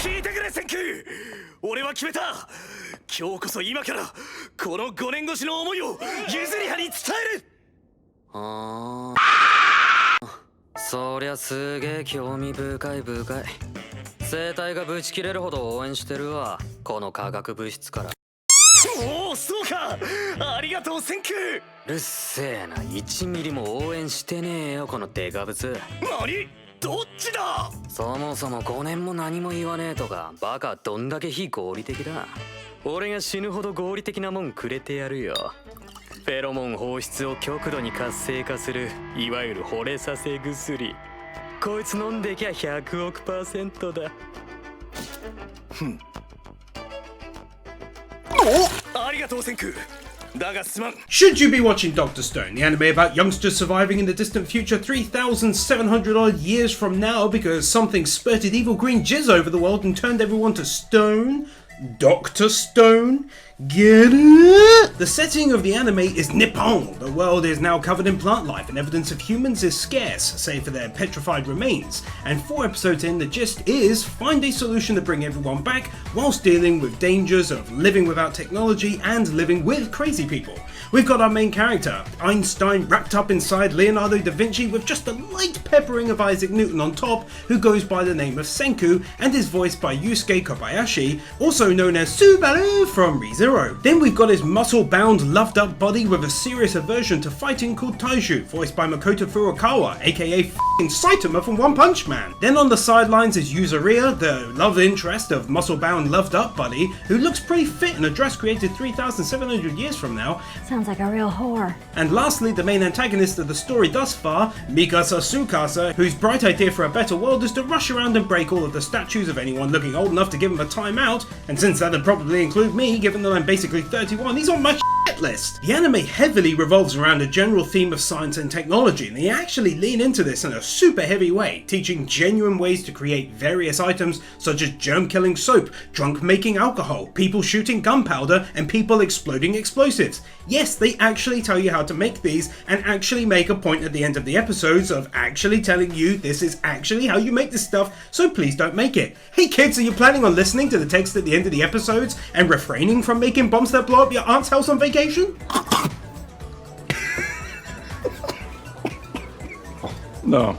聞いてくれセンキュー。俺は決めた。今日こそ今からこの5年越しの思いをゆずりはに伝える。そりゃすげえ興味深い。生態がブチ切れるほど応援してるわ、この化学物質から。おお、そうか。ありがとうセンキュー。うるせえな、1ミリも応援してねえよこのデカブツ。何？どっちだ？そもそも5年も何も言わねえとか、バカどんだけ非合理的だ。俺が死ぬほど合理的なもんくれてやるよ。フェロモン放出を極度に活性化する、いわゆる惚れさせ薬。こいつ飲んできゃ100億%だ。ありがとうセンク。だがすまん。 Should you be watching Dr. Stone, the anime about youngsters surviving in the distant future 3,700 odd years from now because something spurted evil green jizz over the world and turned everyone to stone? Dr. Stone? Get it? The setting of the anime is Nippon. The world is now covered in plant life and evidence of humans is scarce, save for their petrified remains. And 4 episodes in, the gist is find a solution to bring everyone back whilst dealing with dangers of living without technology and living with crazy people. We've got our main character, Einstein, wrapped up inside Leonardo da Vinci with just a light peppering of Isaac Newton on top, who goes by the name of Senku and is voiced by Yusuke Kobayashi, also known as Subaru from ReZero. Then we've got his muscle-bound, loved-up body with a serious aversion to fighting called Taiju, voiced by Makoto Furukawa, aka f***ing Saitama from One Punch Man. Then on the sidelines is Yuzuriya, the love interest of muscle-bound, loved-up buddy, who looks pretty fit in a dress created 3,700 years from now. Sounds like a real whore. And lastly, the main antagonist of the story thus far, Mikasa Tsukasa, whose bright idea for a better world is to rush around and break all of the statues of anyone looking old enough to give him a timeout, and since that'd probably include me, given that I'm basically 31, he's on my shit list. The anime heavily revolves around a general theme of science and technology, and they actually lean into this in a super heavy way, teaching genuine ways to create various items such as germ-killing soap, drunk-making alcohol, people shooting gunpowder, and people exploding explosives. Yes, they actually tell you how to make these, and actually make a point at the end of the episodes of actually telling you this is actually how you make this stuff, so please don't make it. Hey kids, are you planning on listening to the text at the end of the episodes and refraining from making bombs that blow up your aunt's house on vacation? No.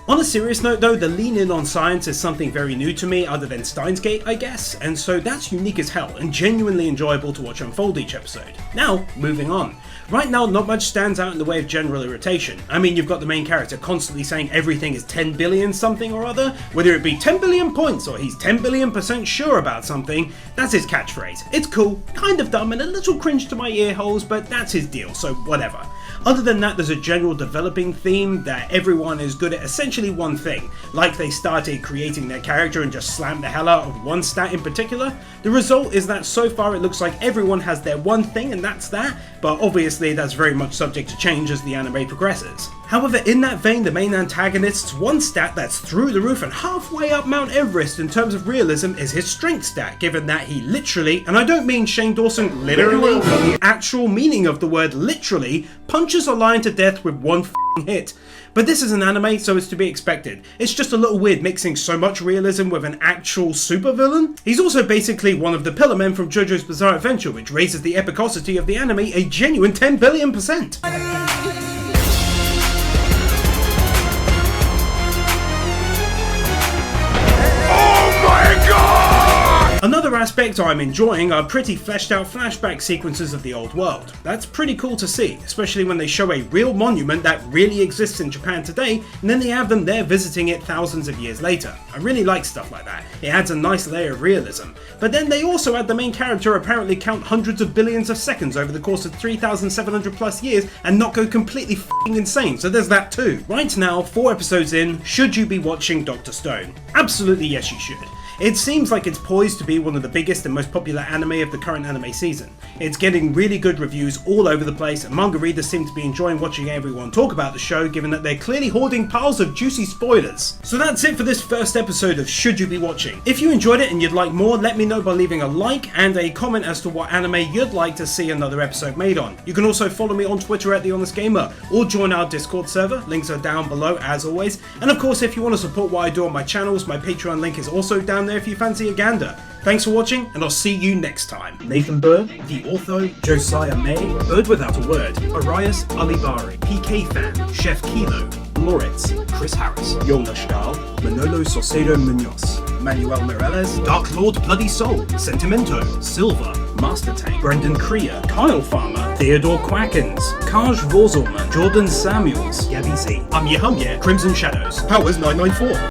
On a serious note though, the lean in on science is something very new to me other than Steins Gate, I guess, and so that's unique as hell and genuinely enjoyable to watch unfold each episode. Now, moving on. Right now, not much stands out in the way of general irritation. I mean, you've got the main character constantly saying everything is 10 billion something or other, whether it be 10 billion points or he's 10 billion% sure about something, that's his catchphrase. It's cool, kind of dumb and a little cringe to my ear holes, but that's his deal, so whatever. Other than that, there's a general developing theme that everyone is good at essentially one thing, like they started creating their character and just slammed the hell out of one stat in particular. The result is that so far it looks like everyone has their one thing and that's that, but obviously that's very much subject to change as the anime progresses. However, in that vein, the main antagonist's one stat that's through the roof and halfway up Mount Everest in terms of realism is his strength stat, given that he literally, and I don't mean Shane Dawson literally, but the actual meaning of the word literally, punches a lion to death with one f***ing hit. But this is an anime, so it's to be expected. It's just a little weird mixing so much realism with an actual supervillain. He's also basically one of the pillar men from JoJo's Bizarre Adventure, which raises the epicosity of the anime a genuine 10 billion%. Another aspect I'm enjoying are pretty fleshed out flashback sequences of the old world. That's pretty cool to see, especially when they show a real monument that really exists in Japan today, and then they have them there visiting it thousands of years later. I really like stuff like that. It adds a nice layer of realism. But then they also had the main character apparently count hundreds of billions of seconds over the course of 3,700 plus years and not go completely f***ing insane, so there's that too. Right now, 4 episodes in, should you be watching Dr. Stone? Absolutely yes you should. It seems like it's poised to be one of the biggest and most popular anime of the current anime season. It's getting really good reviews all over the place, and manga readers seem to be enjoying watching everyone talk about the show, given that they're clearly hoarding piles of juicy spoilers. So that's it for this first episode of Should You Be Watching. If you enjoyed it and you'd like more, let me know by leaving a like and a comment as to what anime you'd like to see another episode made on. You can also follow me on Twitter at TheHonestGamer, or join our Discord server, links are down below as always, and of course if you want to support what I do on my channels, my Patreon link is also down down there if you fancy a gander. Thanks for watching, and I'll see you next time. Nathan Byrne, The Ortho, Josiah May, Bird Without a Word, Arias Alibari, PK Fan, Chef Kilo, Moritz, Chris Harris, Jonas Stahl, Manolo Saucedo Munoz, Manuel Mireles, Dark Lord Bloody Soul, Sentimento, Silva, Master Tank, Brendan Krier, Kyle Farmer, Theodore Quackens, Kaj Vorzelman, Jordan Samuels, Gabby Z, Crimson Shadows, Powers 994.